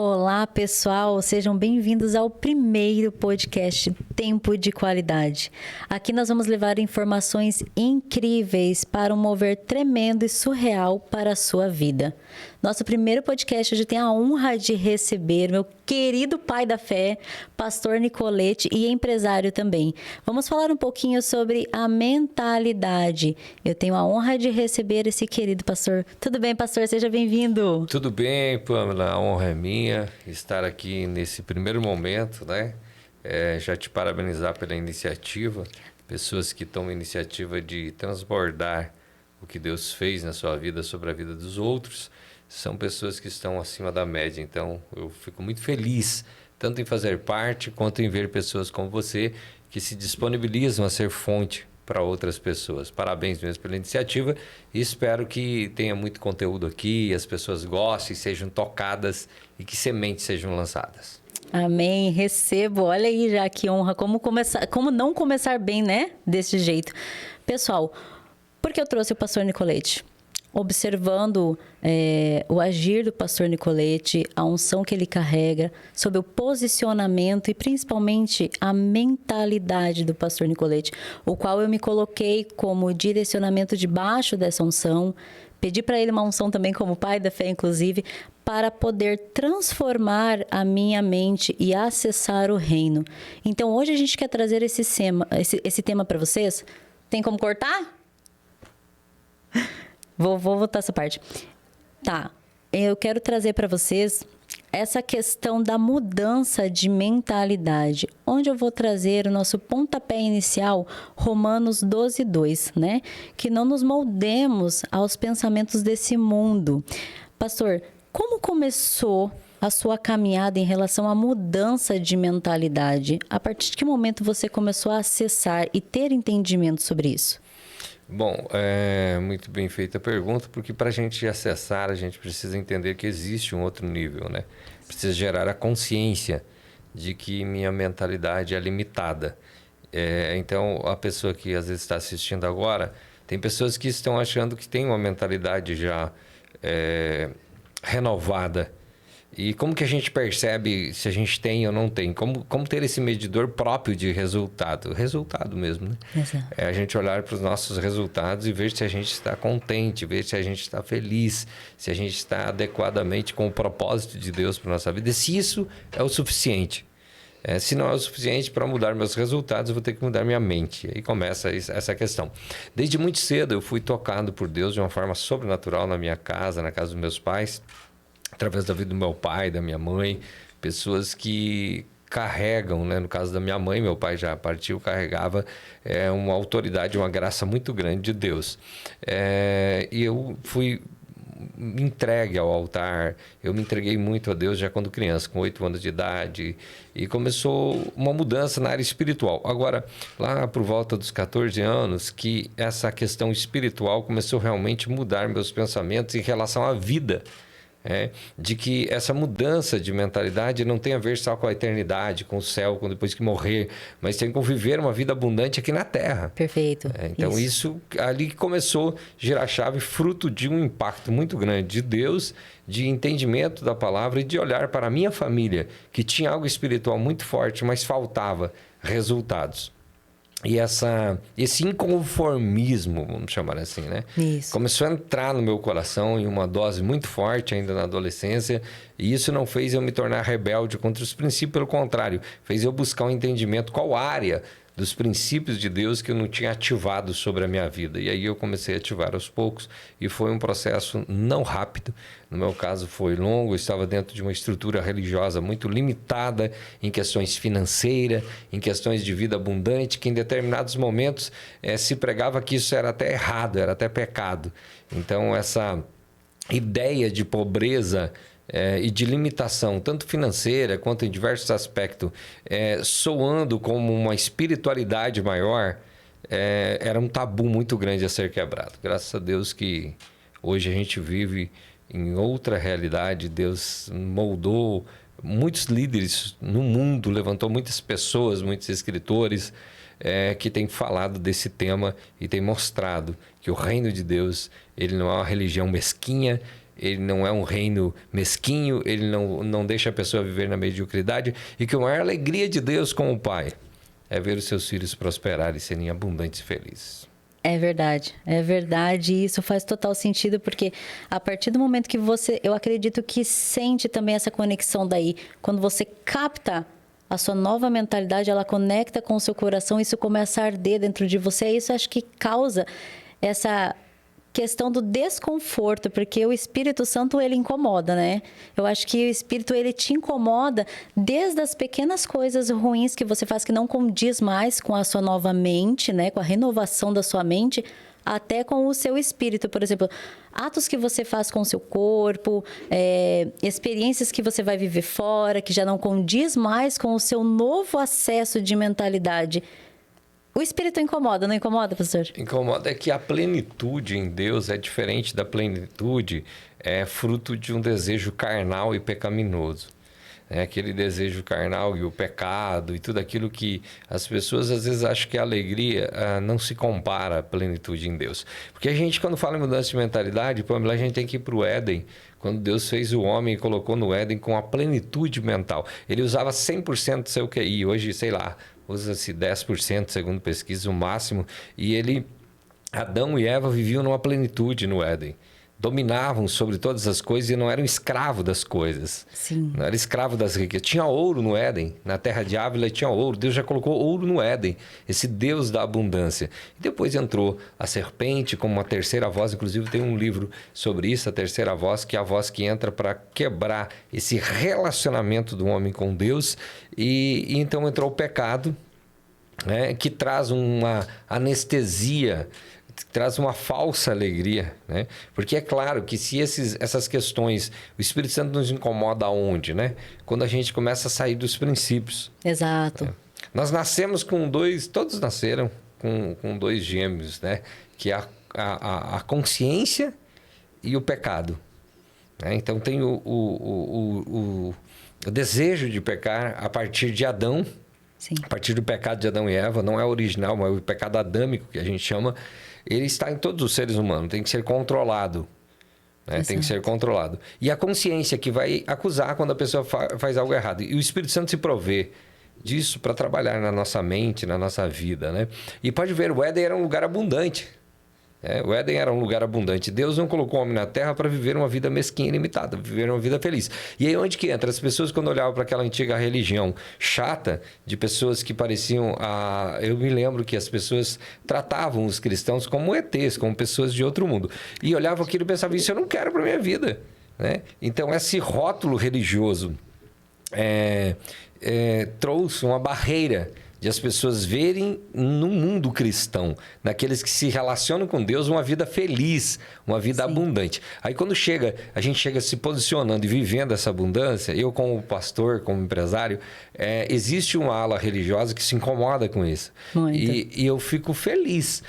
Olá, pessoal, sejam bem-vindos ao primeiro podcast Tempo de Qualidade. Aqui nós vamos levar informações incríveis para um mover tremendo e surreal para a sua vida. Nosso primeiro podcast hoje tem a honra de receber meu querido pai da fé, pastor Nicolete e empresário também. Vamos falar um pouquinho sobre a mentalidade. Eu tenho a honra de receber esse querido pastor. Tudo bem, pastor? Seja bem-vindo. Tudo bem, Pamela, a honra é minha estar aqui nesse primeiro momento, né? Já te parabenizar pela iniciativa, pessoas que tomam a iniciativa de transbordar o que Deus fez na sua vida sobre a vida dos outros, são pessoas que estão acima da média. Então, eu fico muito feliz, tanto em fazer parte, quanto em ver pessoas como você, que se disponibilizam a ser fonte para outras pessoas. Parabéns mesmo pela iniciativa e espero que tenha muito conteúdo aqui, as pessoas gostem, sejam tocadas e que sementes sejam lançadas. Amém, recebo. Olha aí já que honra, como não começar bem, né? Desse jeito. Pessoal, por que eu trouxe o pastor Nicolete? Observando o agir do pastor Nicolete, a unção que ele carrega, sobre o posicionamento e principalmente a mentalidade do pastor Nicolete, o qual eu me coloquei como direcionamento debaixo dessa unção, pedi para ele uma unção também como pai da fé, inclusive, para poder transformar a minha mente e acessar o reino. Então, hoje a gente quer trazer esse tema para vocês. Tem como cortar? Vou voltar essa parte. Tá, eu quero trazer para vocês essa questão da mudança de mentalidade, onde eu vou trazer o nosso pontapé inicial, Romanos 12:2, né? Que não nos moldemos aos pensamentos desse mundo. Pastor, como começou a sua caminhada em relação à mudança de mentalidade? A partir de que momento você começou a acessar e ter entendimento sobre isso? Bom, muito bem feita a pergunta, porque para a gente acessar, a gente precisa entender que existe um outro nível, né? Precisa gerar a consciência de que minha mentalidade é limitada. Então, a pessoa que às vezes está assistindo agora, tem pessoas que estão achando que tem uma mentalidade já renovada. E como que a gente percebe se a gente tem ou não tem? Como ter esse medidor próprio de resultado? Resultado mesmo, né? Exato. É a gente olhar para os nossos resultados e ver se a gente está contente, ver se a gente está feliz, se a gente está adequadamente com o propósito de Deus para a nossa vida. E se isso é o suficiente. Se não é o suficiente para mudar meus resultados, eu vou ter que mudar minha mente. Aí começa essa questão. Desde muito cedo eu fui tocado por Deus de uma forma sobrenatural na minha casa, na casa dos meus pais, através da vida do meu pai, da minha mãe, pessoas que carregam, né? No caso da minha mãe, meu pai já partiu, carregava uma autoridade, uma graça muito grande de Deus. E eu fui entregue ao altar, eu me entreguei muito a Deus já quando criança, com 8 anos de idade, e começou uma mudança na área espiritual. Agora, lá por volta dos 14 anos, que essa questão espiritual começou realmente a mudar meus pensamentos em relação à vida. De que essa mudança de mentalidade não tem a ver só com a eternidade, com o céu, com depois que morrer, mas tem que viver uma vida abundante aqui na Terra. Perfeito. Então isso ali que começou a girar a chave, fruto de um impacto muito grande de Deus, de entendimento da palavra e de olhar para a minha família, que tinha algo espiritual muito forte, mas faltava resultados. E esse inconformismo, vamos chamar assim, né? Isso. Começou a entrar no meu coração em uma dose muito forte ainda na adolescência, e isso não fez eu me tornar rebelde contra os princípios, pelo contrário, fez eu buscar um entendimento qual área dos princípios de Deus que eu não tinha ativado sobre a minha vida. E aí eu comecei a ativar aos poucos, e foi um processo não rápido. No meu caso foi longo, eu estava dentro de uma estrutura religiosa muito limitada em questões financeiras, em questões de vida abundante, que em determinados momentos se pregava que isso era até errado, era até pecado. Então essa ideia de pobreza e de limitação, tanto financeira quanto em diversos aspectos, soando como uma espiritualidade maior, era um tabu muito grande a ser quebrado. Graças a Deus que hoje a gente vive em outra realidade. Deus moldou muitos líderes no mundo, levantou muitas pessoas, muitos escritores que têm falado desse tema e têm mostrado que o reino de Deus ele não é uma religião mesquinha, ele não é um reino mesquinho, ele não deixa a pessoa viver na mediocridade, e que a maior alegria de Deus como Pai é ver os seus filhos prosperarem e serem abundantes e felizes. É verdade, e isso faz total sentido, porque a partir do momento que eu acredito que sente também essa conexão daí, quando você capta a sua nova mentalidade, ela conecta com o seu coração, isso começa a arder dentro de você, e isso acho que causa essa questão do desconforto, porque o Espírito Santo, ele incomoda, né? Eu acho que o Espírito, ele te incomoda desde as pequenas coisas ruins que você faz, que não condiz mais com a sua nova mente, né? Com a renovação da sua mente, até com o seu espírito. Por exemplo, atos que você faz com o seu corpo, experiências que você vai viver fora, que já não condiz mais com o seu novo acesso de mentalidade. O Espírito incomoda, não incomoda, pastor? Incomoda é que a plenitude em Deus é diferente da plenitude, é fruto de um desejo carnal e pecaminoso. É aquele desejo carnal e o pecado e tudo aquilo que as pessoas às vezes acham que a alegria não se compara à plenitude em Deus. Porque a gente, quando fala em mudança de mentalidade, Pamela, a gente tem que ir para o Éden, quando Deus fez o homem e colocou no Éden com a plenitude mental. Ele usava 100% do seu QI, hoje, sei lá, usa-se 10%, segundo pesquisa, o máximo. E Adão e Eva viviam numa plenitude no Éden. Dominavam sobre todas as coisas e não eram escravos das coisas. Sim. Não era escravo das riquezas. Tinha ouro no Éden. Na terra de Ávila tinha ouro. Deus já colocou ouro no Éden. Esse Deus da abundância. E depois entrou a serpente como uma terceira voz. Inclusive tem um livro sobre isso, a terceira voz, que é a voz que entra para quebrar esse relacionamento do homem com Deus. E então entrou o pecado, né, que traz uma anestesia, traz uma falsa alegria, né? Porque é claro que se essas questões, o Espírito Santo nos incomoda aonde, né? Quando a gente começa a sair dos princípios. Exato. Nós nascemos todos nasceram com dois gêmeos, né? Que é a consciência e o pecado. Né? Então tem o desejo de pecar a partir de Adão. Sim. A partir do pecado de Adão e Eva, não é original, mas o pecado adâmico, que a gente chama, ele está em todos os seres humanos, tem que ser controlado. Né? Tem que ser controlado. E a consciência que vai acusar quando a pessoa faz algo errado. E o Espírito Santo se provê disso para trabalhar na nossa mente, na nossa vida. Né? E pode ver, o Éden era um lugar abundante. O Éden era um lugar abundante. Deus não colocou o homem na terra para viver uma vida mesquinha e limitada, viver uma vida feliz. E aí onde que entra? As pessoas, quando olhavam para aquela antiga religião chata, de pessoas que pareciam... Eu me lembro que as pessoas tratavam os cristãos como ETs, como pessoas de outro mundo. E olhavam aquilo e pensavam, isso eu não quero para minha vida. Né? Então, esse rótulo religioso trouxe uma barreira de as pessoas verem no mundo cristão, naqueles que se relacionam com Deus, uma vida feliz, uma vida abundante. Aí quando a gente chega se posicionando e vivendo essa abundância, eu como pastor, como empresário, existe uma ala religiosa que se incomoda com isso. E eu fico feliz.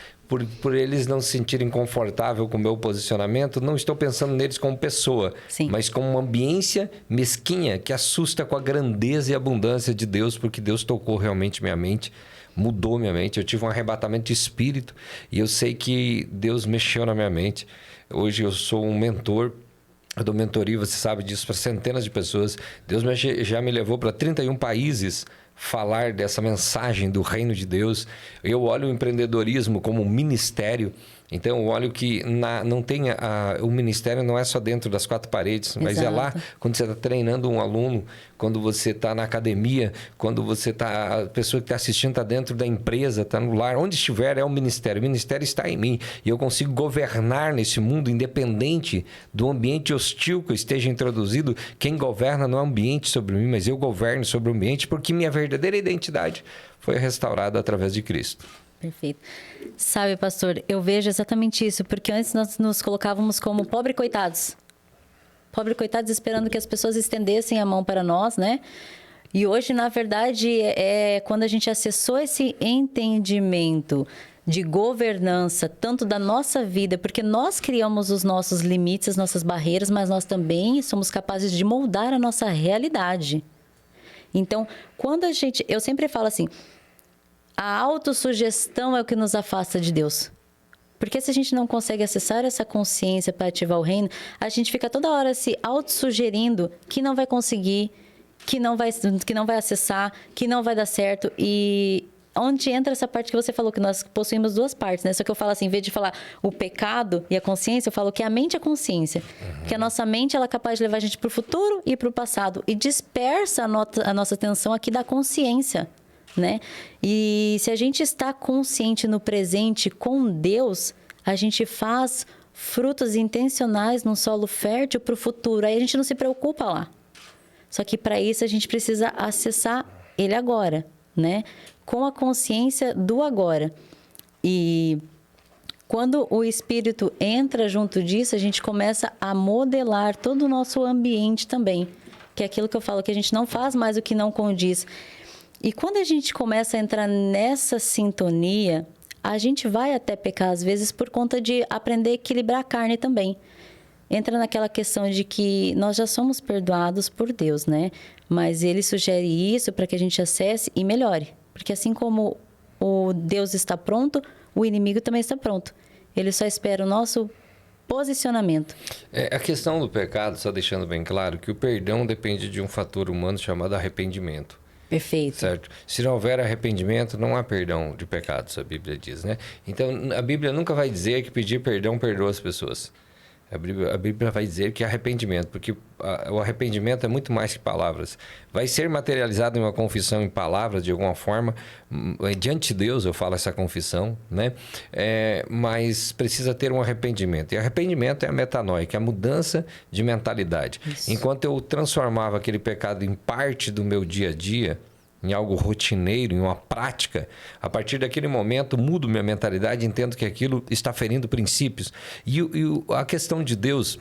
Por eles não se sentirem confortável com o meu posicionamento, não estou pensando neles como pessoa, mas como uma ambiência mesquinha que assusta com a grandeza e abundância de Deus, porque Deus tocou realmente minha mente, mudou minha mente. Eu tive um arrebatamento de espírito e eu sei que Deus mexeu na minha mente. Hoje eu sou um mentor. Eu dou mentoria, você sabe disso, para centenas de pessoas. Deus já me levou para 31 países falar dessa mensagem do reino de Deus. Eu olho o empreendedorismo como um ministério. Então, eu olho que não tem o ministério não é só dentro das quatro paredes, mas é lá quando você está treinando um aluno, quando você está na academia, quando você está... A pessoa que está assistindo está dentro da empresa, está no lar. Onde estiver é o ministério. O ministério está em mim. E eu consigo governar nesse mundo independente do ambiente hostil que eu esteja introduzido. Quem governa não é o ambiente sobre mim, mas eu governo sobre o ambiente porque minha verdadeira identidade foi restaurada através de Cristo. Perfeito. Sabe, pastor, eu vejo exatamente isso, porque antes nós nos colocávamos como pobre coitados. Pobre coitados esperando que as pessoas estendessem a mão para nós, né? E hoje, na verdade, quando a gente acessou esse entendimento de governança, tanto da nossa vida, porque nós criamos os nossos limites, as nossas barreiras, mas nós também somos capazes de moldar a nossa realidade. Então, quando eu sempre falo assim, a autossugestão é o que nos afasta de Deus. Porque se a gente não consegue acessar essa consciência para ativar o reino, a gente fica toda hora se autossugerindo que não vai conseguir, que não vai acessar, que não vai dar certo. E onde entra essa parte que você falou, que nós possuímos duas partes, né? Só que eu falo assim, em vez de falar o pecado e a consciência, eu falo que a mente é a consciência. Que a nossa mente, ela é capaz de levar a gente para o futuro e para o passado. E dispersa a nossa atenção aqui da consciência, né? E se a gente está consciente no presente com Deus, a gente faz frutos intencionais num solo fértil para o futuro. Aí a gente não se preocupa lá. Só que para isso a gente precisa acessar ele agora, né? Com a consciência do agora. E quando o Espírito entra junto disso, a gente começa a modelar todo o nosso ambiente também. Que é aquilo que eu falo, que a gente não faz mais o que não condiz. E quando a gente começa a entrar nessa sintonia, a gente vai até pecar às vezes por conta de aprender a equilibrar a carne também. Entra naquela questão de que nós já somos perdoados por Deus, né? Mas Ele sugere isso para que a gente acesse e melhore. Porque assim como o Deus está pronto, o inimigo também está pronto. Ele só espera o nosso posicionamento. A questão do pecado, só deixando bem claro, que o perdão depende de um fator humano chamado arrependimento. Perfeito. Certo? Se não houver arrependimento, não há perdão de pecados, a Bíblia diz, né? Então, a Bíblia nunca vai dizer que pedir perdão perdoa as pessoas. A Bíblia vai dizer que é arrependimento, porque o arrependimento é muito mais que palavras. Vai ser materializado em uma confissão em palavras, de alguma forma. Diante de Deus eu falo essa confissão, né? Mas precisa ter um arrependimento. E arrependimento é a metanoia, que é a mudança de mentalidade. Isso. Enquanto eu transformava aquele pecado em parte do meu dia a dia, em algo rotineiro, em uma prática, a partir daquele momento mudo minha mentalidade, entendo que aquilo está ferindo princípios. E a questão de Deus,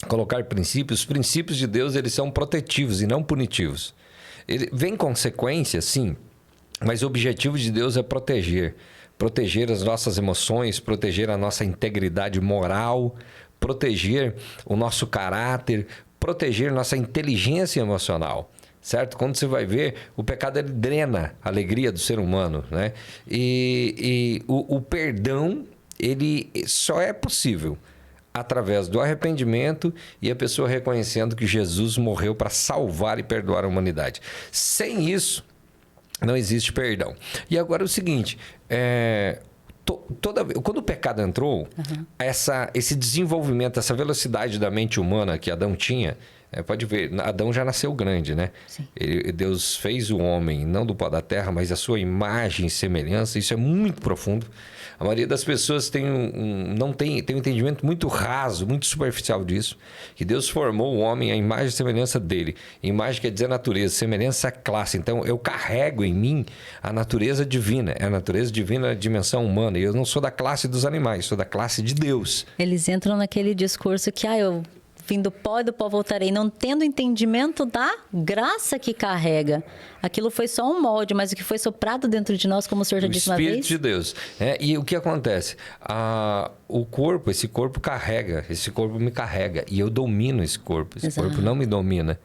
colocar princípios, os princípios de Deus, eles são protetivos e não punitivos. Vem consequência, sim, mas o objetivo de Deus é proteger as nossas emoções, proteger a nossa integridade moral, proteger o nosso caráter, proteger nossa inteligência emocional. Certo? Quando você vai ver, o pecado ele drena a alegria do ser humano, né? E o perdão, ele só é possível através do arrependimento e a pessoa reconhecendo que Jesus morreu para salvar e perdoar a humanidade. Sem isso, não existe perdão. E agora é o seguinte, quando o pecado entrou, esse desenvolvimento, essa velocidade da mente humana que Adão tinha, pode ver, Adão já nasceu grande, né? Deus fez o homem, não do pó da terra, mas a sua imagem e semelhança. Isso é muito profundo. A maioria das pessoas tem um entendimento muito raso, muito superficial disso. Que Deus formou o homem à imagem e semelhança dele. Imagem quer dizer natureza, semelhança é classe. Então, eu carrego em mim a natureza divina. É a natureza divina da dimensão humana. E eu não sou da classe dos animais, sou da classe de Deus. Eles entram naquele discurso que, eu vim do pó e do pó voltarei, não tendo entendimento da graça que carrega. Aquilo foi só um molde, mas o que foi soprado dentro de nós, como o senhor já disse uma vez... O Espírito de Deus. E o que acontece? Esse corpo carrega, esse corpo me carrega, e eu domino esse corpo. Esse corpo não me domina.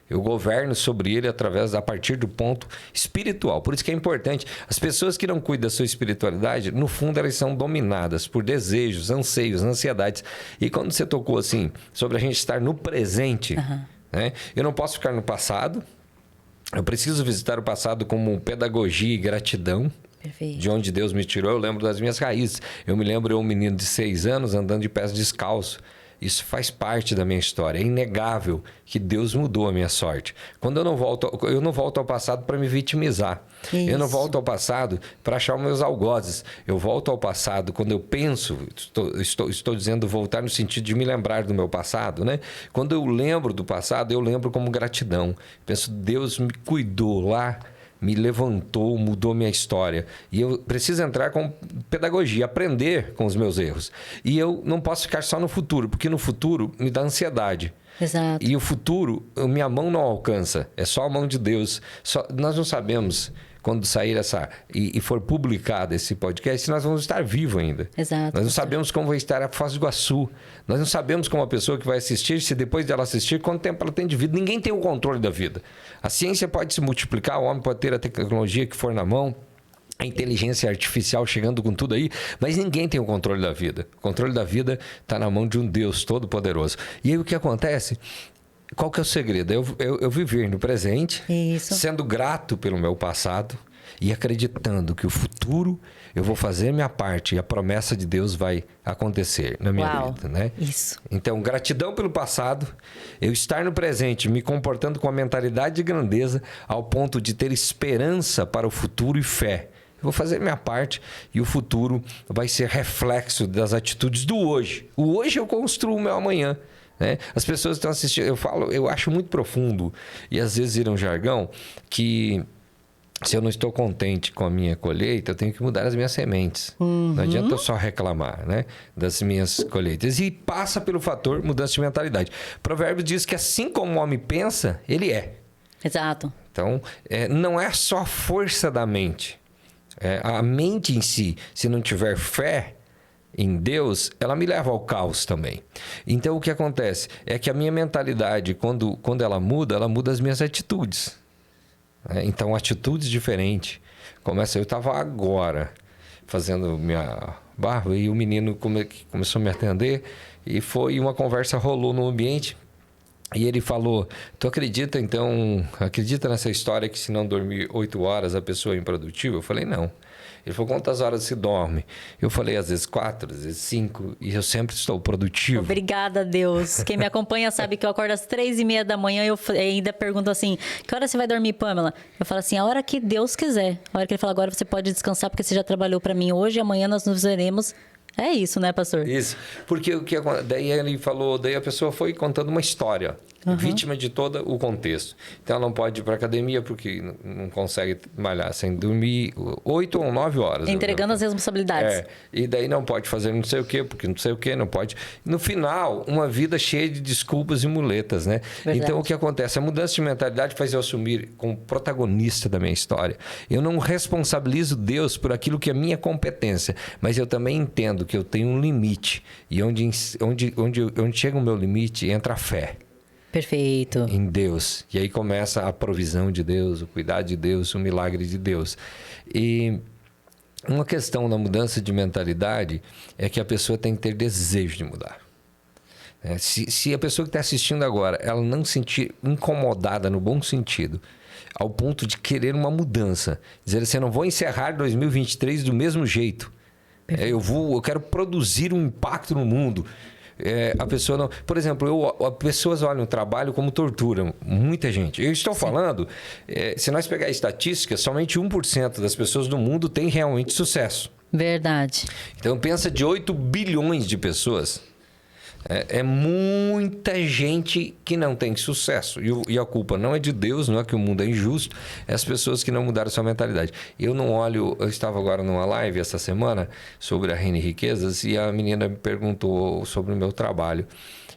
Eu governo sobre ele a partir do ponto espiritual. Por isso que é importante. As pessoas que não cuidam da sua espiritualidade, no fundo, elas são dominadas por desejos, anseios, ansiedades. E quando você tocou assim, sobre a gente estar no presente, né? Eu não posso ficar no passado. Eu preciso visitar o passado como pedagogia e gratidão. Perfeito. De onde Deus me tirou, eu lembro das minhas raízes. Eu me lembro um menino de 6 anos andando de pés descalços. Isso faz parte da minha história. É inegável que Deus mudou a minha sorte. Quando eu não volto ao passado para me vitimizar. Isso. Eu não volto ao passado para achar os meus algozes. Eu volto ao passado quando eu penso, estou dizendo voltar no sentido de me lembrar do meu passado, né? Quando eu lembro do passado, eu lembro como gratidão. Penso, Deus me cuidou lá, me levantou, mudou minha história. E eu preciso entrar com pedagogia, aprender com os meus erros. E eu não posso ficar só no futuro, porque no futuro me dá ansiedade. Exato. E o futuro, minha mão não alcança. É só a mão de Deus. Nós não sabemos, quando sair e for publicado esse podcast, se nós vamos estar vivos ainda. Exato. Nós não sabemos como vai estar a Foz do Iguaçu. Nós não sabemos como a pessoa que vai assistir, se depois dela assistir, quanto tempo ela tem de vida. Ninguém tem o controle da vida. A ciência pode se multiplicar, o homem pode ter a tecnologia que for na mão, a inteligência artificial chegando com tudo aí, mas ninguém tem o controle da vida. O controle da vida está na mão de um Deus Todo-Poderoso. E aí o que acontece? Qual que é o segredo? Eu viver no presente, Isso. sendo grato pelo meu passado e acreditando que o futuro eu vou fazer minha parte e a promessa de Deus vai acontecer na minha vida, né? Isso. Então, gratidão pelo passado, eu estar no presente, me comportando com a mentalidade de grandeza ao ponto de ter esperança para o futuro e fé. Eu vou fazer minha parte e o futuro vai ser reflexo das atitudes do hoje. O hoje eu construo o meu amanhã. Né? As pessoas estão assistindo, eu acho muito profundo e às vezes viram jargão que se eu não estou contente com a minha colheita, eu tenho que mudar as minhas sementes. Não adianta eu só reclamar, né, das minhas colheitas. E passa pelo fator mudança de mentalidade. Provérbios diz que assim como o homem pensa, ele é. Exato. Então, não é só a força da mente. A mente em si, se não tiver fé em Deus, ela me leva ao caos também. Então, o que acontece é que a minha mentalidade, quando ela muda as minhas atitudes. Então, atitudes diferentes. Eu estava agora fazendo minha barba e o menino começou a me atender e foi uma conversa rolou no ambiente e ele falou, tu acredita nessa história que se não dormir 8 horas a pessoa é improdutiva? Eu falei, não. Ele falou, quantas horas se dorme? Eu falei, às vezes 4, às vezes 5, e eu sempre estou produtivo. Obrigada, Deus. Quem me acompanha sabe que eu acordo às 3h30 da manhã e eu ainda pergunto assim, que hora você vai dormir, Pamela? Eu falo assim, a hora que Deus quiser. A hora que ele fala, agora você pode descansar porque você já trabalhou para mim hoje, amanhã nós nos veremos. É isso, né, pastor? Isso. Porque daí ele falou, daí a pessoa foi contando uma história, vítima de todo o contexto. Então ela não pode ir para academia porque não consegue malhar sem dormir 8 ou 9 horas. Entregando as responsabilidades. E daí não pode fazer não sei o quê, porque não sei o quê, não pode. No final, uma vida cheia de desculpas e muletas, né? Verdade. Então o que acontece? A mudança de mentalidade faz eu assumir como protagonista da minha história. Eu não responsabilizo Deus por aquilo que é minha competência, mas eu também entendo que eu tenho um limite. E onde chega o meu limite, entra a fé. Perfeito. Em Deus. E aí começa a provisão de Deus, o cuidado de Deus, o milagre de Deus. E uma questão da mudança de mentalidade é que a pessoa tem que ter desejo de mudar. Se a pessoa que está assistindo agora, ela não se sentir incomodada no bom sentido, ao ponto de querer uma mudança, dizer assim, eu não vou encerrar 2023 do mesmo jeito. Eu quero produzir um impacto no mundo. A pessoa não... Por exemplo, as pessoas olham o trabalho como tortura. Muita gente. Eu estou falando, se nós pegar a estatística, somente 1% das pessoas do mundo tem realmente sucesso. Verdade. Então, pensa de 8 bilhões de pessoas. É muita gente que não tem sucesso. E a culpa não é de Deus, não é que o mundo é injusto. É as pessoas que não mudaram sua mentalidade. Eu estava agora numa live essa semana sobre a Reine Riquezas e a menina me perguntou sobre o meu trabalho.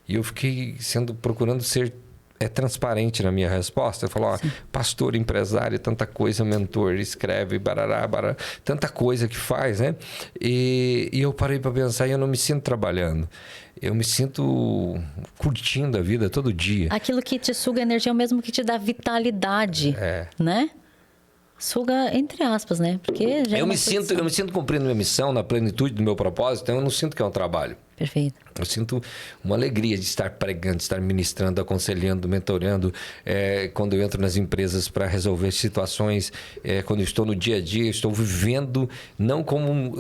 E eu fiquei procurando ser transparente na minha resposta. Eu falo, pastor, empresário, tanta coisa, mentor, escreve, barará, tanta coisa que faz, né? E eu parei para pensar e eu não me sinto trabalhando. Eu me sinto curtindo a vida todo dia. Aquilo que te suga energia é o mesmo que te dá vitalidade, né? Suga entre aspas, né? Porque já eu me sinto cumprindo minha missão na plenitude do meu propósito, então eu não sinto que é um trabalho. Perfeito. Eu sinto uma alegria de estar pregando, de estar ministrando, aconselhando, mentorando. Quando eu entro nas empresas para resolver situações, quando eu estou no dia a dia, eu estou vivendo, não como...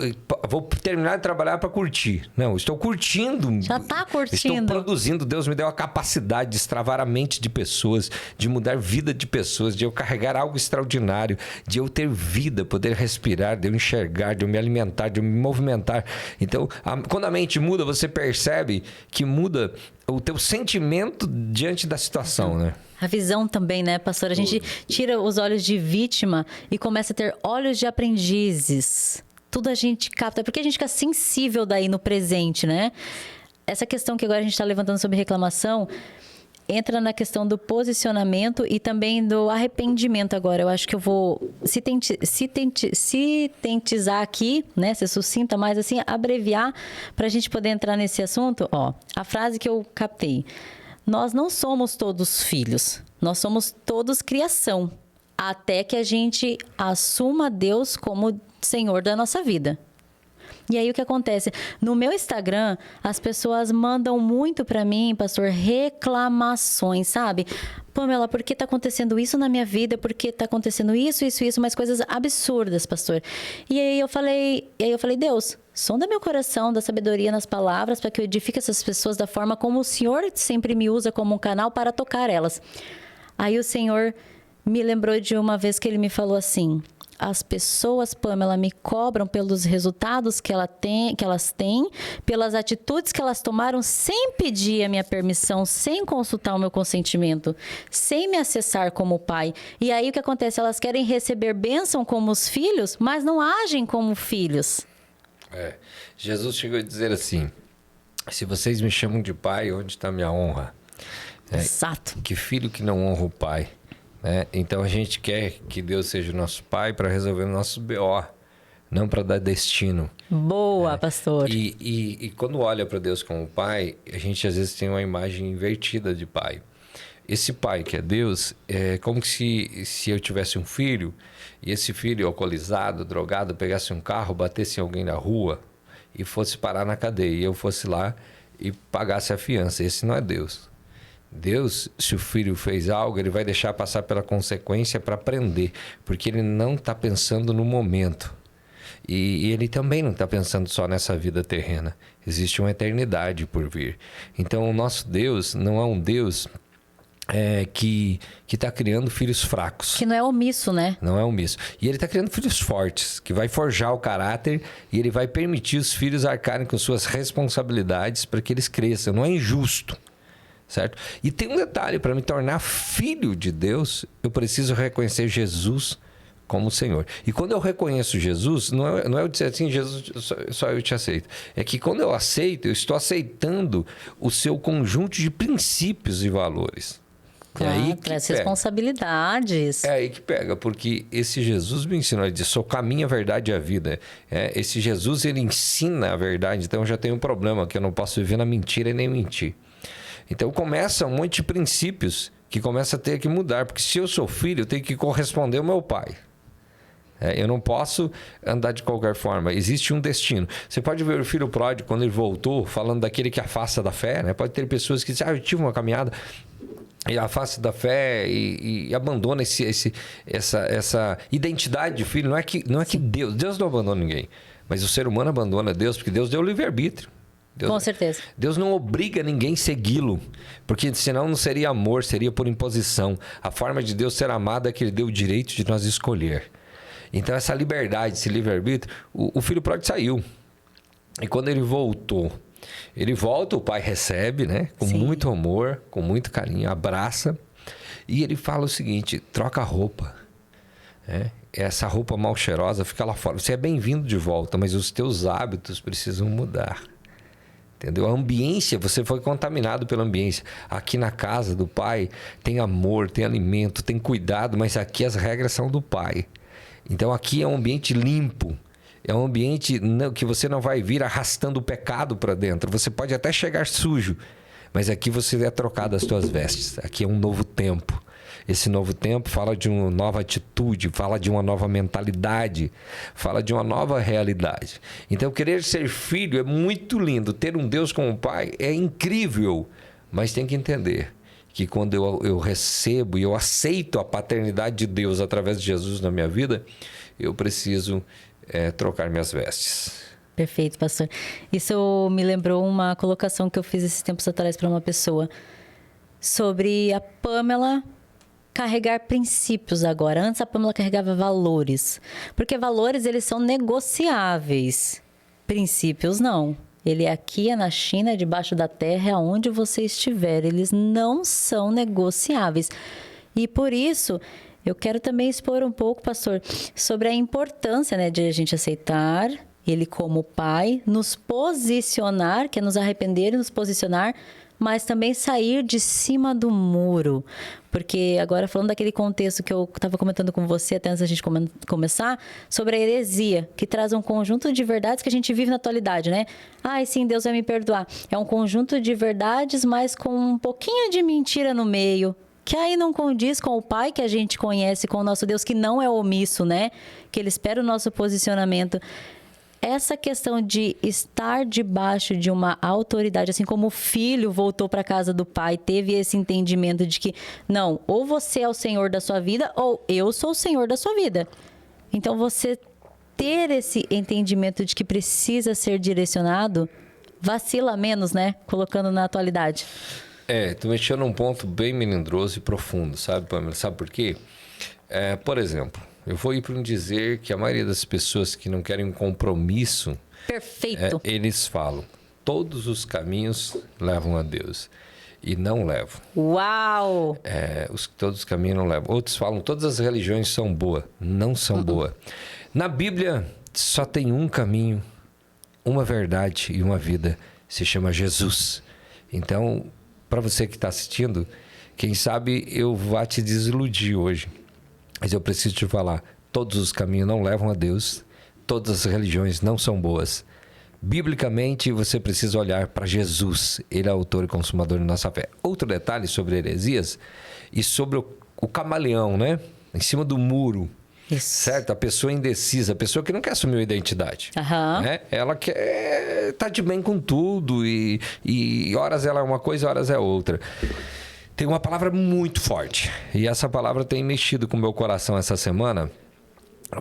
Vou terminar de trabalhar para curtir. Não, estou curtindo. Já está curtindo. Estou produzindo. Deus me deu a capacidade de destravar a mente de pessoas, de mudar a vida de pessoas, de eu carregar algo extraordinário, de eu ter vida, poder respirar, de eu enxergar, de eu me alimentar, de eu me movimentar. Então, quando a mente muda, você percebe que muda o teu sentimento diante da situação, né? A visão também, né, pastor? A gente tira os olhos de vítima e começa a ter olhos de aprendizes. Tudo a gente capta, porque a gente fica sensível daí no presente, né? Essa questão que agora a gente está levantando sobre reclamação entra na questão do posicionamento e também do arrependimento agora. Eu acho que eu vou sintetizar aqui, né? Ser sucinta, mais assim, abreviar para a gente poder entrar nesse assunto. Ó, a frase que eu captei. Nós não somos todos filhos. Nós somos todos criação. até que a gente assuma Deus como Senhor da nossa vida. E aí o que acontece? No meu Instagram, as pessoas mandam muito pra mim, pastor, reclamações, sabe? Pamela, por que tá acontecendo isso na minha vida? Por que tá acontecendo isso, mas coisas absurdas, pastor. E aí eu falei, Deus, sonda meu coração da sabedoria nas palavras para que eu edifique essas pessoas da forma como o Senhor sempre me usa como um canal para tocar elas. Aí o Senhor me lembrou de uma vez que ele me falou assim: as pessoas, Pamela, me cobram pelos resultados que elas têm, pelas atitudes que elas tomaram sem pedir a minha permissão, sem consultar o meu consentimento, sem me acessar como pai. E aí o que acontece? Elas querem receber bênção como os filhos, mas não agem como filhos. Jesus chegou a dizer assim: se vocês me chamam de pai, onde está minha honra? Exato. Que filho que não honra o pai? Então a gente quer que Deus seja o nosso pai para resolver o nosso BO, não para dar destino. Boa, pastor. E quando olha para Deus como pai, a gente às vezes tem uma imagem invertida de pai. Esse pai que é Deus é como se eu tivesse um filho e esse filho alcoolizado, drogado, pegasse um carro, batesse em alguém na rua e fosse parar na cadeia. E eu fosse lá e pagasse a fiança. Esse não é Deus. Deus, se o filho fez algo, ele vai deixar passar pela consequência para aprender, porque ele não está pensando no momento. E ele também não está pensando só nessa vida terrena. Existe uma eternidade por vir. Então, o nosso Deus não é um Deus que está criando filhos fracos. Que não é omisso, né? Não é omisso. E ele está criando filhos fortes, que vai forjar o caráter e ele vai permitir os filhos arcarem com suas responsabilidades para que eles cresçam. Não é injusto. Certo? E tem um detalhe: para me tornar filho de Deus, eu preciso reconhecer Jesus como Senhor. E quando eu reconheço Jesus, não é eu dizer assim: Jesus, só eu te aceito. É que quando eu aceito, eu estou aceitando o seu conjunto de princípios e valores. Traz responsabilidades. É aí que pega, porque esse Jesus me ensinou, ele diz: sou o caminho, a verdade e a vida. Esse Jesus, ele ensina a verdade, então eu já tenho um problema, que eu não posso viver na mentira e nem mentir. Então começa um monte de princípios que começa a ter que mudar, porque se eu sou filho, eu tenho que corresponder ao meu pai. Eu não posso andar de qualquer forma, existe um destino. Você pode ver o filho pródigo, quando ele voltou, falando daquele que afasta da fé, né? Pode ter pessoas que dizem: eu tive uma caminhada, e afasta da fé e abandona essa identidade de filho. Não é que Deus não abandona ninguém, mas o ser humano abandona Deus, porque Deus deu o livre-arbítrio. Com certeza. Deus não obriga ninguém a segui-lo, porque senão não seria amor, seria por imposição. A forma de Deus ser amado é que ele deu o direito de nós escolher. Então essa liberdade, esse livre-arbítrio, o filho pródigo saiu. E quando ele volta, o pai recebe, né? Com Sim. muito amor, com muito carinho, abraça. E ele fala o seguinte: troca a roupa. Essa roupa mal cheirosa fica lá fora. Você é bem-vindo de volta, mas os teus hábitos precisam mudar. Entendeu? A ambiência, você foi contaminado pela ambiência. Aqui na casa do pai tem amor, tem alimento, tem cuidado, mas aqui as regras são do pai. Então aqui é um ambiente limpo. É um ambiente que você não vai vir arrastando o pecado para dentro. Você pode até chegar sujo, mas aqui você é trocado as suas vestes. Aqui é um novo tempo. Esse novo tempo fala de uma nova atitude, fala de uma nova mentalidade, fala de uma nova realidade. Então, querer ser filho é muito lindo. Ter um Deus como pai é incrível, mas tem que entender que quando eu recebo e eu aceito a paternidade de Deus através de Jesus na minha vida, eu preciso trocar minhas vestes. Perfeito, pastor. Isso me lembrou uma colocação que eu fiz esses tempos atrás para uma pessoa sobre a Pamela carregar princípios agora. Antes a Pamela carregava valores, porque valores eles são negociáveis, princípios não. Ele aqui é na China, debaixo da terra, é onde você estiver, eles não são negociáveis. E por isso eu quero também expor um pouco, pastor, sobre a importância, né, de a gente aceitar ele como pai, nos posicionar, que é nos arrepender e nos posicionar, mas também sair de cima do muro. Porque agora, falando daquele contexto que eu estava comentando com você até antes da gente começar, sobre a heresia, que traz um conjunto de verdades que a gente vive na atualidade, né? Ai, sim, Deus vai me perdoar. É um conjunto de verdades, mas com um pouquinho de mentira no meio. que aí não condiz com o Pai que a gente conhece, com o nosso Deus, que não é omisso, né? Que Ele espera o nosso posicionamento. Essa questão de estar debaixo de uma autoridade, assim como o filho voltou para a casa do pai, teve esse entendimento de que, não, ou você é o Senhor da sua vida, ou eu sou o Senhor da sua vida. Então, você ter esse entendimento de que precisa ser direcionado, vacila menos, né? Colocando na atualidade. Tu mexeu num ponto bem melindroso e profundo, sabe, Pamela? Sabe por quê? Por exemplo, eu vou ir para dizer que a maioria das pessoas que não querem um compromisso... Perfeito. Eles falam, todos os caminhos levam a Deus. E não levam. Uau! Todos os caminhos não levam. Outros falam, todas as religiões são boas. Não são boas. Na Bíblia, só tem um caminho, uma verdade e uma vida. Se chama Jesus. Então, para você que está assistindo, quem sabe eu vá te desiludir hoje. Mas eu preciso te falar, todos os caminhos não levam a Deus, todas as religiões não são boas. Biblicamente, você precisa olhar para Jesus. Ele é o autor e consumador de nossa fé. Outro detalhe sobre heresias e sobre o camaleão, né? Em cima do muro. Isso. Certo? A pessoa indecisa, a pessoa que não quer assumir uma identidade. Né? Ela quer estar de bem com tudo e horas ela é uma coisa, horas é outra. Tem uma palavra muito forte e essa palavra tem mexido com o meu coração essa semana,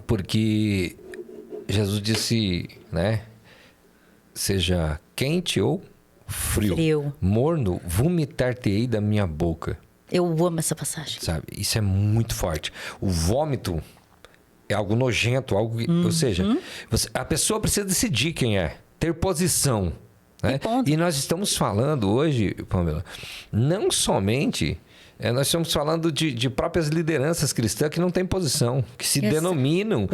porque Jesus disse, né? Seja quente ou frio. Morno, vomitar-te-ei da minha boca. Eu amo essa passagem. Sabe? Isso é muito forte. O vômito é algo nojento, algo... Ou seja, a pessoa precisa decidir quem é, ter posição. Né? E nós estamos falando hoje, Pamela, não somente... nós estamos falando de próprias lideranças cristãs que não têm posição, que se denominam,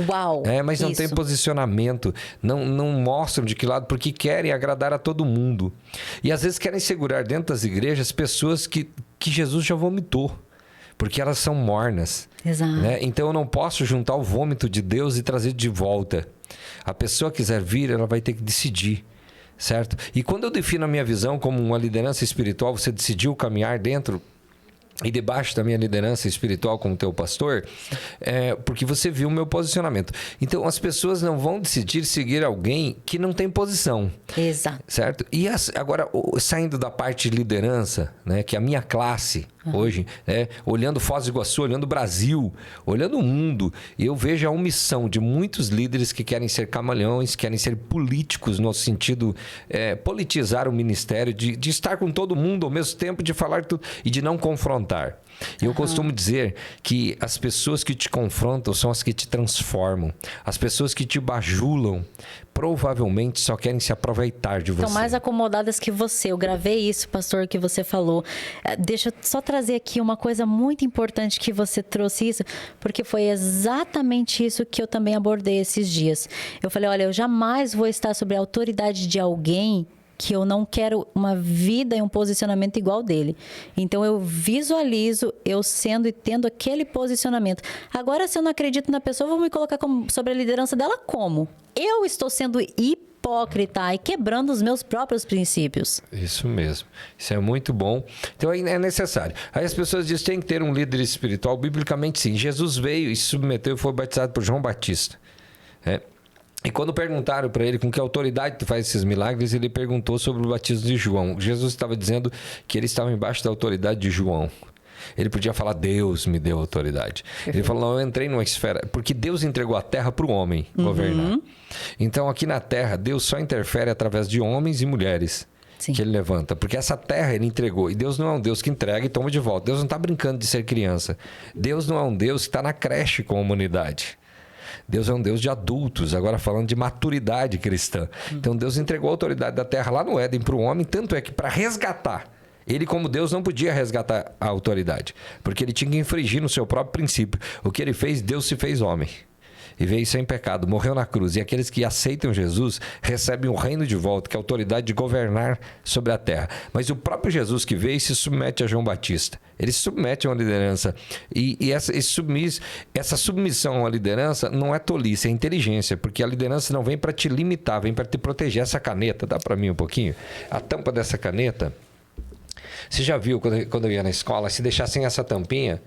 mas não têm posicionamento, não mostram de que lado, porque querem agradar a todo mundo. E às vezes querem segurar dentro das igrejas pessoas que Jesus já vomitou, porque elas são mornas. Exato. Né? Então eu não posso juntar o vômito de Deus e trazer de volta. A pessoa quiser vir, ela vai ter que decidir. Certo? E quando eu defino a minha visão como uma liderança espiritual, você decidiu caminhar dentro e debaixo da minha liderança espiritual como teu pastor, porque você viu o meu posicionamento. Então, as pessoas não vão decidir seguir alguém que não tem posição. Exato. Certo? E agora, saindo da parte de liderança, né, que é a minha classe hoje, olhando Foz do Iguaçu, olhando o Brasil, olhando o mundo, eu vejo a omissão de muitos líderes que querem ser camaleões, querem ser políticos no sentido politizar o ministério, de estar com todo mundo ao mesmo tempo, de falar tudo e de não confrontar. E eu costumo dizer que as pessoas que te confrontam são as que te transformam. As pessoas que te bajulam provavelmente só querem se aproveitar de você. São mais acomodadas que você. Eu gravei isso, pastor, que você falou. Deixa eu só trazer aqui uma coisa muito importante que você trouxe isso, porque foi exatamente isso que eu também abordei esses dias. Eu falei, olha, eu jamais vou estar sob a autoridade de alguém que eu não quero uma vida e um posicionamento igual dele. Então, eu visualizo eu sendo e tendo aquele posicionamento. Agora, se eu não acredito na pessoa, eu vou me colocar sobre a liderança dela como? Eu estou sendo hipócrita e quebrando os meus próprios princípios. Isso mesmo. Isso é muito bom. Então, é necessário. Aí as pessoas dizem que tem que ter um líder espiritual. Biblicamente, sim. Jesus veio e se submeteu e foi batizado por João Batista. E quando perguntaram para ele com que autoridade tu faz esses milagres, ele perguntou sobre o batismo de João. Jesus estava dizendo que ele estava embaixo da autoridade de João. Ele podia falar, Deus me deu autoridade. Ele falou, não, eu entrei numa esfera... Porque Deus entregou a terra para o homem governar. Então, aqui na terra, Deus só interfere através de homens e mulheres. Sim. Que ele levanta. Porque essa terra ele entregou. E Deus não é um Deus que entrega e toma de volta. Deus não está brincando de ser criança. Deus não é um Deus que está na creche com a humanidade. Deus é um Deus de adultos, agora falando de maturidade cristã. Então Deus entregou a autoridade da terra lá no Éden para o homem, tanto é que para resgatar, ele como Deus não podia resgatar a autoridade, porque ele tinha que infringir no seu próprio princípio. O que ele fez, Deus se fez homem. E veio sem pecado, morreu na cruz. E aqueles que aceitam Jesus recebem o reino de volta, que é a autoridade de governar sobre a terra. Mas o próprio Jesus que veio se submete a João Batista. Ele se submete a uma liderança. E essa submissão a uma liderança não é tolice, é inteligência. Porque a liderança não vem para te limitar, vem para te proteger. Essa caneta, dá para mim um pouquinho? A tampa dessa caneta Você já viu, quando eu ia na escola, se deixar sem essa tampinha,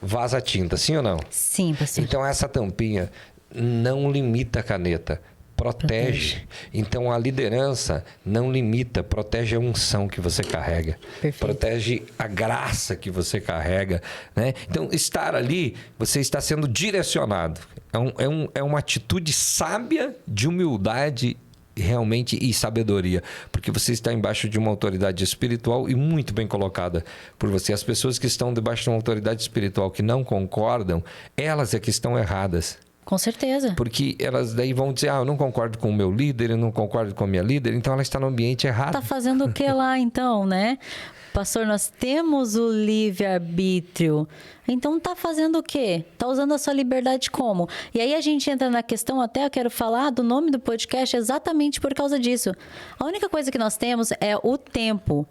vaza a tinta, sim ou não? Sim, pastor. Então, essa tampinha não limita a caneta, protege. Então, a liderança não limita, protege a unção que você carrega. Perfeito. Protege a graça que você carrega, né? Então, estar ali, você está sendo direcionado. É uma atitude sábia de humildade realmente e sabedoria, porque você está embaixo de uma autoridade espiritual e muito bem colocada por você. As pessoas que estão debaixo de uma autoridade espiritual que não concordam, elas é que estão erradas. Com certeza. Porque elas daí vão dizer, eu não concordo com o meu líder, eu não concordo com a minha líder, então ela está no ambiente errado. Tá fazendo o que lá então, né? Pastor, nós temos o livre-arbítrio. Então tá fazendo o quê? Tá usando a sua liberdade como? E aí a gente entra na questão, até eu quero falar do nome do podcast exatamente por causa disso. A única coisa que nós temos é o tempo.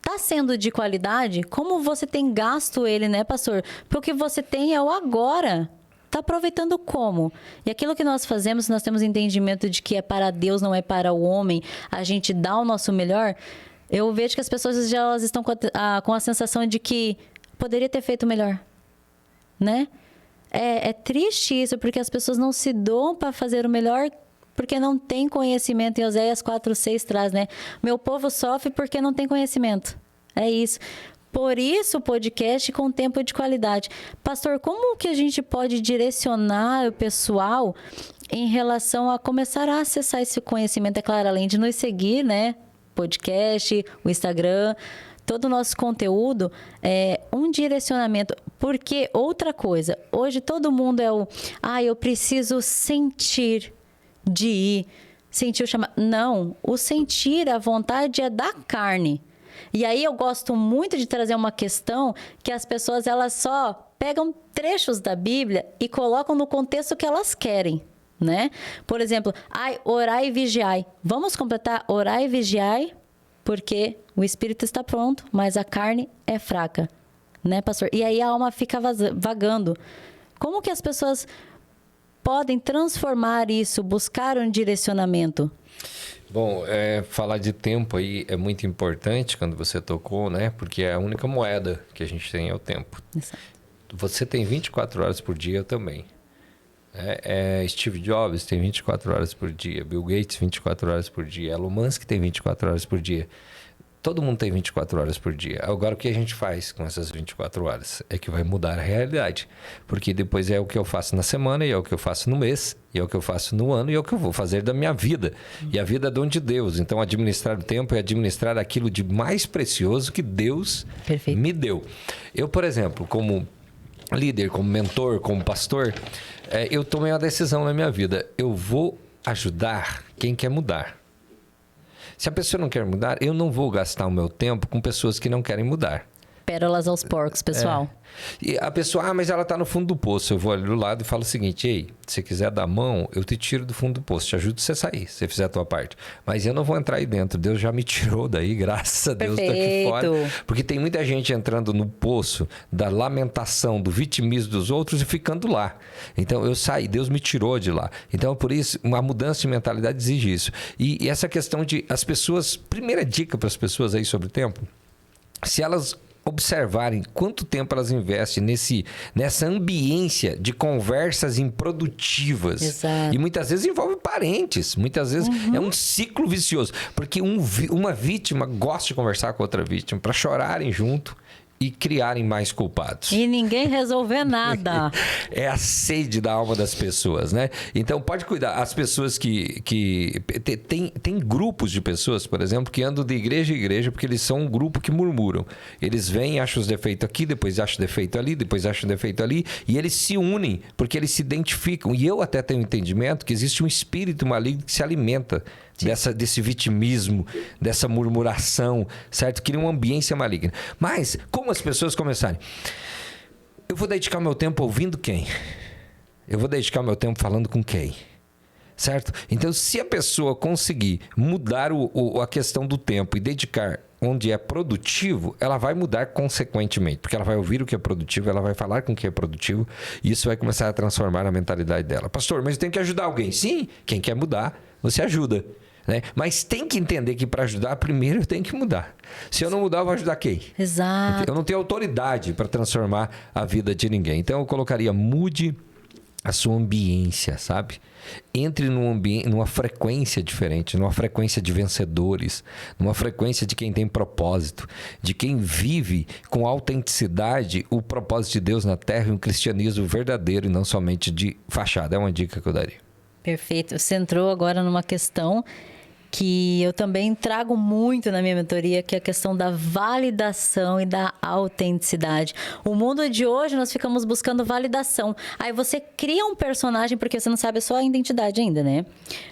Tá sendo de qualidade? Como você tem gasto ele, né, pastor? Porque o que você tem é o agora. Tá aproveitando como? E aquilo que nós fazemos, nós temos entendimento de que é para Deus, não é para o homem. A gente dá o nosso melhor. Eu vejo que as pessoas já elas estão com a sensação de que poderia ter feito melhor, né? É triste isso, porque as pessoas não se doam para fazer o melhor porque não tem conhecimento. Em Oséias 4:6 traz, né? Meu povo sofre porque não tem conhecimento. É isso. Por isso o podcast com tempo de qualidade. Pastor, como que a gente pode direcionar o pessoal em relação a começar a acessar esse conhecimento? É claro, além de nos seguir, né? Podcast, o Instagram, todo o nosso conteúdo é um direcionamento. Porque outra coisa, hoje todo mundo é eu preciso sentir de ir, sentir o chamado. Não, o sentir, a vontade é da carne. E aí eu gosto muito de trazer uma questão que as pessoas elas só pegam trechos da Bíblia e colocam no contexto que elas querem. Né? Por exemplo, orai e vigiai. Vamos completar orai e vigiai, porque o espírito está pronto, mas a carne é fraca, né, pastor? E aí a alma fica vagando. Como que as pessoas podem transformar isso, buscar um direcionamento? Bom, falar de tempo aí é muito importante quando você tocou, né? Porque a única moeda que a gente tem é o tempo. Exato. Você tem 24 horas por dia, eu também. Steve Jobs tem 24 horas por dia, Bill Gates 24 horas por dia, Elon Musk tem 24 horas por dia. Todo mundo tem 24 horas por dia. Agora, o que a gente faz com essas 24 horas é que vai mudar a realidade. Porque depois é o que eu faço na semana, e é o que eu faço no mês, e é o que eu faço no ano, e é o que eu vou fazer da minha vida. E a vida é dom de Deus. Então, administrar o tempo é administrar aquilo de mais precioso que Deus me deu. Eu, por exemplo, como líder, como mentor, como pastor, eu tomei uma decisão na minha vida. Eu vou ajudar quem quer mudar. Se a pessoa não quer mudar, eu não vou gastar o meu tempo com pessoas que não querem mudar. Pérolas aos porcos, pessoal. E a pessoa, mas ela está no fundo do poço. Eu vou ali do lado e falo o seguinte: ei, se você quiser dar a mão, eu te tiro do fundo do poço, te ajudo você a sair, se você fizer a tua parte. Mas eu não vou entrar aí dentro. Deus já me tirou daí, graças a Deus, estou aqui fora. Porque tem muita gente entrando no poço da lamentação, do vitimismo dos outros e ficando lá. Então eu saí, Deus me tirou de lá. Então por isso, uma mudança de mentalidade exige isso. E essa questão de as pessoas, primeira dica para as pessoas aí sobre o tempo, se elas observarem quanto tempo elas investem nessa ambiência de conversas improdutivas. Exato. E muitas vezes envolve parentes, muitas vezes é um ciclo vicioso, porque uma vítima gosta de conversar com outra vítima para chorarem junto e criarem mais culpados. E ninguém resolver nada. É a sede da alma das pessoas, né? Então, pode cuidar. As pessoas que tem grupos de pessoas, por exemplo, que andam de igreja em igreja porque eles são um grupo que murmuram. Eles vêm, acham os defeitos aqui, depois acham defeito ali, depois acham defeito ali, e eles se unem porque eles se identificam. E eu até tenho entendimento que existe um espírito maligno que se alimenta desse vitimismo, dessa murmuração, certo? Cria uma ambiência maligna. Mas, como as pessoas começarem? Eu vou dedicar meu tempo ouvindo quem? Eu vou dedicar meu tempo falando com quem? Certo? Então, se a pessoa conseguir mudar a questão do tempo e dedicar onde é produtivo, ela vai mudar consequentemente, porque ela vai ouvir o que é produtivo, ela vai falar com o que é produtivo, e isso vai começar a transformar a mentalidade dela. Pastor, mas eu tenho que ajudar alguém. Sim, quem quer mudar, você ajuda. Né? Mas tem que entender que para ajudar, primeiro eu tenho que mudar. Se eu não mudar, eu vou ajudar quem? Exato. Eu não tenho autoridade para transformar a vida de ninguém. Então eu colocaria, mude a sua ambiência, sabe? Entre num ambiente, numa frequência diferente, numa frequência de vencedores, numa frequência de quem tem propósito, de quem vive com autenticidade o propósito de Deus na terra e um cristianismo verdadeiro e não somente de fachada. É uma dica que eu daria. Perfeito. Você entrou agora numa questão que eu também trago muito na minha mentoria, que é a questão da validação e da autenticidade. O mundo de hoje, nós ficamos buscando validação. Aí você cria um personagem, porque você não sabe a sua identidade ainda, né?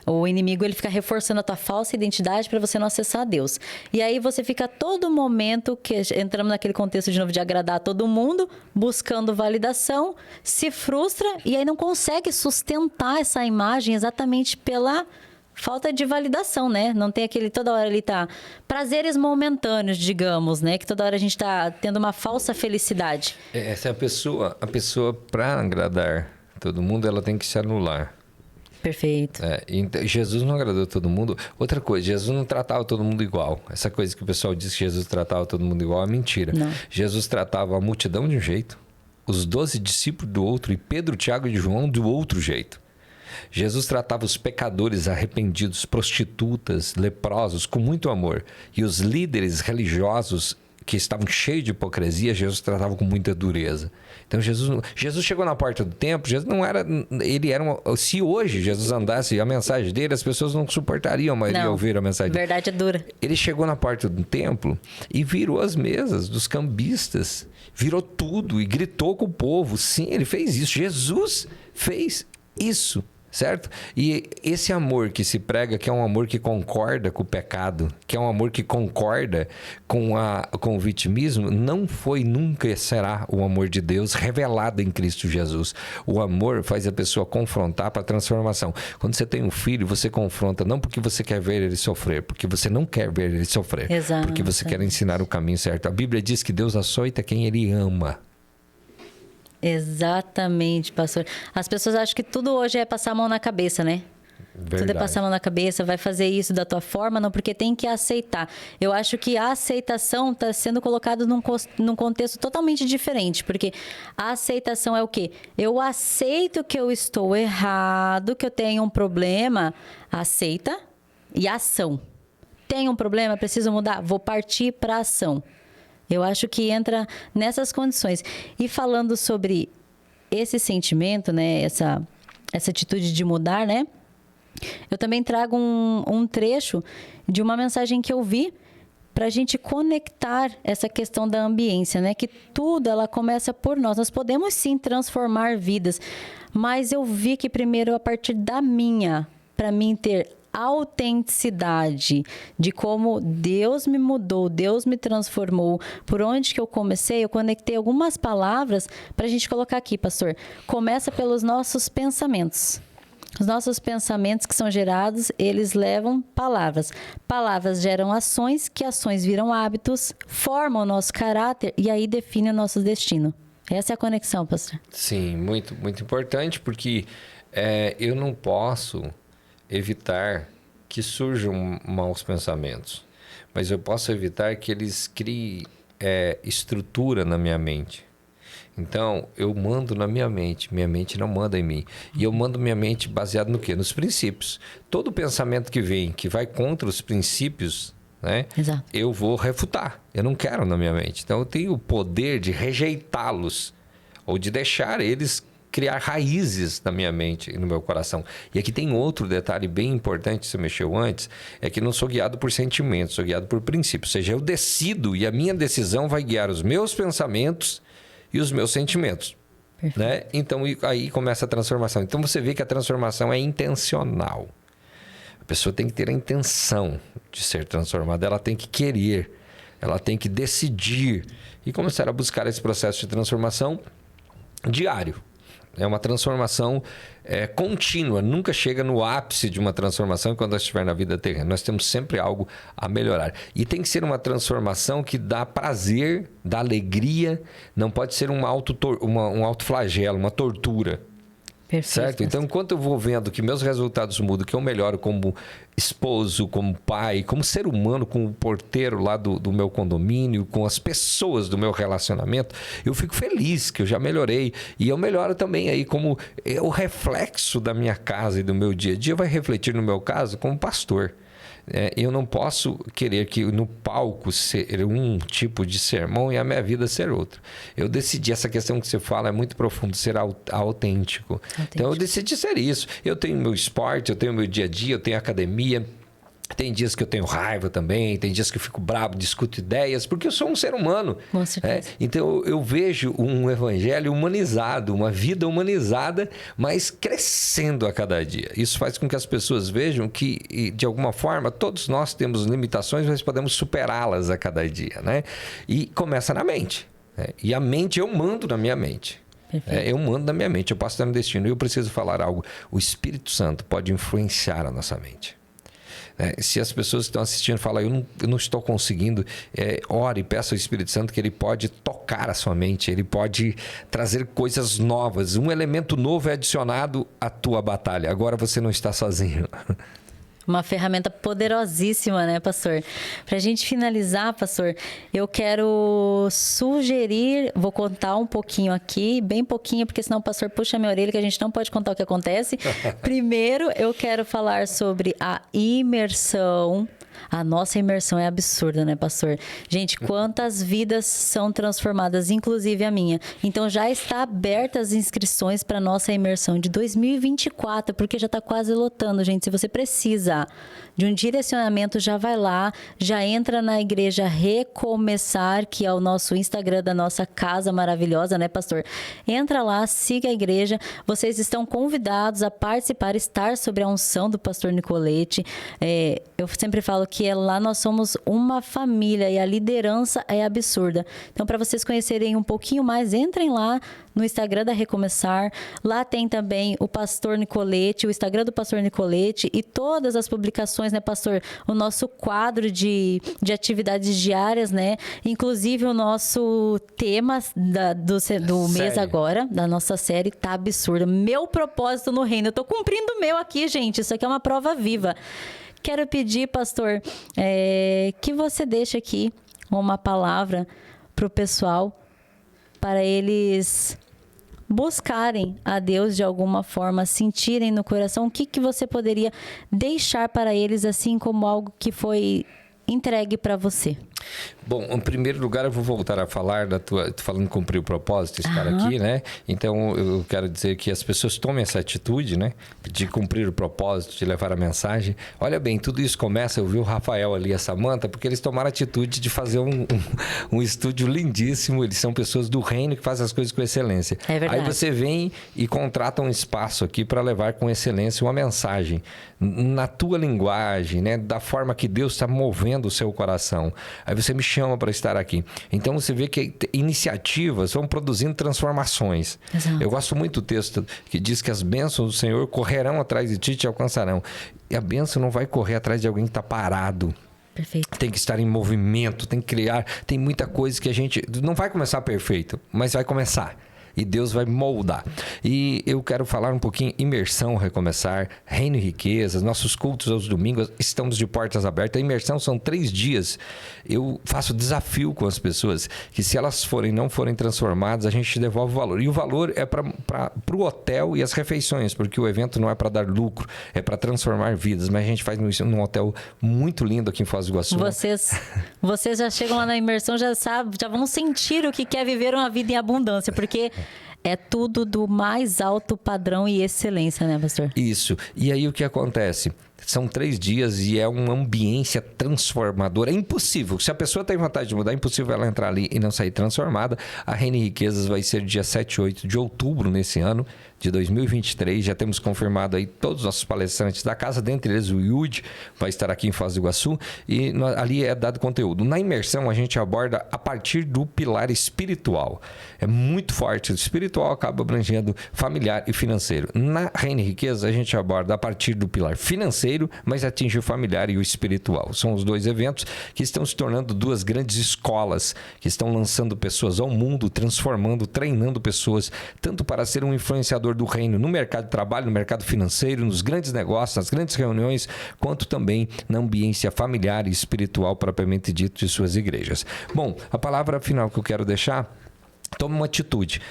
O inimigo, ele fica reforçando a tua falsa identidade para você não acessar a Deus. E aí você fica a todo momento, que entramos naquele contexto de novo de agradar todo mundo, buscando validação, se frustra e aí não consegue sustentar essa imagem exatamente pela falta de validação, né? Não tem aquele, toda hora ele tá... Prazeres momentâneos, digamos, né? Que toda hora a gente tá tendo uma falsa felicidade. Essa é a pessoa para agradar todo mundo, ela tem que se anular. Perfeito. Então, Jesus não agradou todo mundo. Outra coisa, Jesus não tratava todo mundo igual. Essa coisa que o pessoal diz que Jesus tratava todo mundo igual é mentira. Não. Jesus tratava a multidão de um jeito, os 12 discípulos do outro, e Pedro, Tiago e João do outro jeito. Jesus tratava os pecadores arrependidos, prostitutas, leprosos, com muito amor. E os líderes religiosos que estavam cheios de hipocrisia, Jesus tratava com muita dureza. Então, Jesus chegou na porta do templo, Jesus não era... Se hoje Jesus andasse a mensagem dele, as pessoas não suportariam mais ouvir a mensagem dele. Verdade é dura. Ele chegou na porta do templo e virou as mesas dos cambistas. Virou tudo e gritou com o povo. Sim, ele fez isso. Jesus fez isso. Certo? E esse amor que se prega, que é um amor que concorda com o pecado, que é um amor que concorda com o vitimismo, não foi, nunca será o amor de Deus revelado em Cristo Jesus. O amor faz a pessoa confrontar para a transformação. Quando você tem um filho, você confronta não porque você quer ver ele sofrer, porque você não quer ver ele sofrer. Exato. Porque você quer ensinar o caminho certo. A Bíblia diz que Deus açoita quem ele ama. Exatamente, pastor. As pessoas acham que tudo hoje é passar a mão na cabeça, né? Verdade. Tudo é passar a mão na cabeça, vai fazer isso da tua forma, não, porque tem que aceitar. Eu acho que a aceitação está sendo colocada num contexto totalmente diferente, porque a aceitação é o quê? Eu aceito que eu estou errado, que eu tenho um problema, aceita, e ação. Tenho um problema, preciso mudar, vou partir para a ação. Eu acho que entra nessas condições. E falando sobre esse sentimento, né? Essa atitude de mudar, né? Eu também trago um trecho de uma mensagem que eu vi para a gente conectar essa questão da ambiência, né? Que tudo, ela começa por nós. Nós podemos sim transformar vidas, mas eu vi que primeiro a partir para mim ter autenticidade de como Deus me mudou, Deus me transformou, por onde que eu comecei, eu conectei algumas palavras para a gente colocar aqui, pastor. Começa pelos nossos pensamentos. Os nossos pensamentos que são gerados, eles levam palavras. Palavras geram ações, que ações viram hábitos, formam o nosso caráter e aí definem o nosso destino. Essa é a conexão, pastor. Sim, muito, muito importante, porque eu não posso evitar que surjam maus pensamentos, mas eu posso evitar que eles criem estrutura na minha mente. Então, eu mando na minha mente não manda em mim. E eu mando minha mente baseado no quê? Nos princípios. Todo pensamento que vem, que vai contra os princípios, né? Exato. Eu vou refutar. Eu não quero na minha mente. Então, eu tenho o poder de rejeitá-los ou de deixar eles criar raízes na minha mente e no meu coração. E aqui tem outro detalhe bem importante que você mexeu antes, é que não sou guiado por sentimentos, sou guiado por princípios. Ou seja, eu decido e a minha decisão vai guiar os meus pensamentos e os meus sentimentos. Né? Então, aí começa a transformação. Então, você vê que a transformação é intencional. A pessoa tem que ter a intenção de ser transformada, ela tem que querer, ela tem que decidir e começar a buscar esse processo de transformação diário. É uma transformação contínua, nunca chega no ápice de uma transformação quando nós estiver na vida terrena. Nós temos sempre algo a melhorar. E tem que ser uma transformação que dá prazer, dá alegria, não pode ser um autoflagelo, uma tortura. Perfeito, certo? Então, enquanto eu vou vendo que meus resultados mudam, que eu melhoro como esposo, como pai, como ser humano, com o porteiro lá do meu condomínio, com as pessoas do meu relacionamento, eu fico feliz que eu já melhorei. E eu melhoro também aí como o reflexo da minha casa e do meu dia a dia vai refletir no meu caso como pastor. Eu não posso querer que no palco ser um tipo de sermão e a minha vida ser outro. Eu decidi, essa questão que você fala é muito profunda, ser autêntico. Então eu decidi ser isso. Eu tenho meu esporte, eu tenho meu dia a dia, eu tenho academia. Tem dias que eu tenho raiva também, tem dias que eu fico bravo, discuto ideias, porque eu sou um ser humano. Com certeza. Então eu vejo um evangelho humanizado, uma vida humanizada, mas crescendo a cada dia. Isso faz com que as pessoas vejam que, de alguma forma, todos nós temos limitações, mas podemos superá-las a cada dia, né? E começa na mente. E a mente, eu mando na minha mente. Eu mando na minha mente, eu posso estar no destino. E eu preciso falar algo. O Espírito Santo pode influenciar a nossa mente. Se as pessoas que estão assistindo falam, eu não estou conseguindo, ore e peça ao Espírito Santo que ele pode tocar a sua mente, ele pode trazer coisas novas. Um elemento novo é adicionado à tua batalha. Agora você não está sozinho. Uma ferramenta poderosíssima, né, pastor? Para a gente finalizar, pastor, eu quero sugerir, vou contar um pouquinho aqui, bem pouquinho, porque senão o pastor puxa minha orelha, que a gente não pode contar o que acontece. Primeiro, eu quero falar sobre a imersão. A nossa imersão é absurda, né, pastor? Gente, quantas vidas são transformadas, inclusive a minha. Então, já está aberta as inscrições para a nossa imersão de 2024, porque já está quase lotando, gente. Se você precisa de um direcionamento, já vai lá, já entra na Igreja Recomeçar, que é o nosso Instagram da nossa casa maravilhosa, né, pastor? Entra lá, siga a igreja. Vocês estão convidados a participar, estar sobre a unção do pastor Nicolete. Eu sempre falo que lá nós somos uma família e a liderança é absurda. Então, para vocês conhecerem um pouquinho mais, entrem lá no Instagram da Recomeçar. Lá tem também o pastor Nicolete, o Instagram do pastor Nicolete e todas as publicações, né, pastor? O nosso quadro de atividades diárias, né? Inclusive o nosso tema do mês agora, da nossa série, tá absurdo. Meu propósito no reino. Eu tô cumprindo o meu aqui, gente. Isso aqui é uma prova viva. Quero pedir, pastor, que você deixe aqui uma palavra para o pessoal, para eles buscarem a Deus de alguma forma, sentirem no coração. O que você poderia deixar para eles, assim como algo que foi entregue para você? Bom, em primeiro lugar, eu vou voltar a falar falando cumprir o propósito, estar aqui, né? Então, eu quero dizer que as pessoas tomem essa atitude, né? De cumprir o propósito, de levar a mensagem. Olha bem, tudo isso começa, eu vi o Rafael ali e a Samanta, porque eles tomaram a atitude de fazer um estúdio lindíssimo. Eles são pessoas do reino que fazem as coisas com excelência. É verdade. Aí você vem e contrata um espaço aqui para levar com excelência uma mensagem na tua linguagem, né? Da forma que Deus está movendo o seu coração. Aí você me chama para estar aqui. Então você vê que iniciativas vão produzindo transformações. Exato. Eu gosto muito do texto que diz que as bênçãos do Senhor correrão atrás de ti e te alcançarão. E a bênção não vai correr atrás de alguém que está parado. Perfeito. Tem que estar em movimento, tem que criar. Tem muita coisa que a gente não vai começar perfeito, mas vai começar. E Deus vai moldar. E eu quero falar um pouquinho imersão, recomeçar, reino e riquezas, nossos cultos aos domingos, estamos de portas abertas. A imersão são 3 dias. Eu faço desafio com as pessoas que se elas não forem transformadas, a gente devolve o valor. E o valor é para o hotel e as refeições, porque o evento não é para dar lucro, é para transformar vidas. Mas a gente faz num hotel muito lindo aqui em Foz do Iguaçu. Vocês já chegam lá na imersão, já vão sentir o que quer viver uma vida em abundância, porque é tudo do mais alto padrão e excelência, né, pastor? Isso. E aí o que acontece? São 3 dias e é uma ambiência transformadora. É impossível. Se a pessoa tem vontade de mudar, é impossível ela entrar ali e não sair transformada. A Reino e Riquezas vai ser dia 7 e 8 de outubro nesse ano de 2023. Já temos confirmado aí todos os nossos palestrantes da casa, dentre eles o Yud vai estar aqui em Foz do Iguaçu e ali é dado conteúdo. Na imersão a gente aborda a partir do pilar espiritual. É muito forte. O espiritual acaba abrangendo familiar e financeiro. Na Reino e Riqueza a gente aborda a partir do pilar financeiro financeiro, mas atinge o familiar e o espiritual. São os dois eventos que estão se tornando duas grandes escolas, que estão lançando pessoas ao mundo, transformando, treinando pessoas, tanto para ser um influenciador do reino no mercado de trabalho, no mercado financeiro, nos grandes negócios, nas grandes reuniões, quanto também na ambiência familiar e espiritual propriamente dito de suas igrejas. Bom, a palavra final que eu quero deixar: tome uma atitude.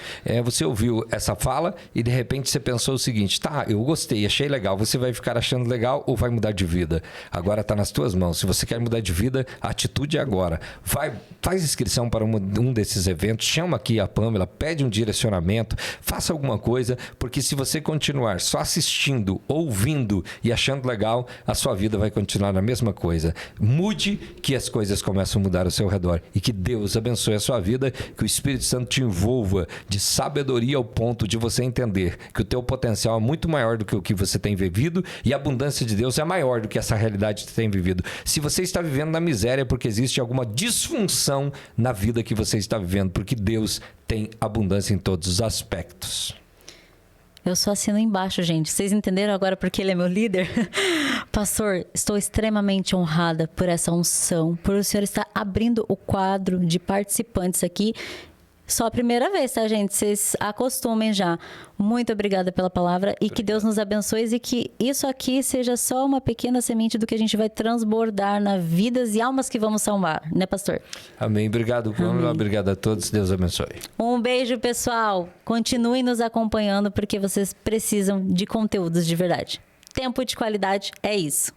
Você ouviu essa fala e de repente você pensou o seguinte: tá, eu gostei, achei legal. Você vai ficar achando legal ou vai mudar de vida? Agora está nas tuas mãos. Se você quer mudar de vida, a atitude é agora. Faz inscrição para um desses eventos, chama aqui a Pamela, pede um direcionamento, faça alguma coisa, porque se você continuar só assistindo, ouvindo e achando legal, a sua vida vai continuar na mesma coisa. Mude, que as coisas começam a mudar ao seu redor, e que Deus abençoe a sua vida, que o Espírito Santo te envolva de sabedoria ao ponto de você entender que o teu potencial é muito maior do que o que você tem vivido, e a abundância de Deus é maior do que essa realidade que você tem vivido. Se você está vivendo na miséria, é porque existe alguma disfunção na vida que você está vivendo, porque Deus tem abundância em todos os aspectos. Eu só assino embaixo, gente. Vocês entenderam agora porque ele é meu líder? Pastor, estou extremamente honrada por essa unção, por o senhor estar abrindo o quadro de participantes aqui. Só a primeira vez, tá, gente? Vocês acostumem já. Muito obrigada pela palavra e que Deus nos abençoe e que isso aqui seja só uma pequena semente do que a gente vai transbordar na vidas e almas que vamos salvar, né, pastor? Amém. Obrigado, Pamela. Obrigado a todos. Deus abençoe. Um beijo, pessoal. Continuem nos acompanhando porque vocês precisam de conteúdos de verdade. Tempo de qualidade é isso.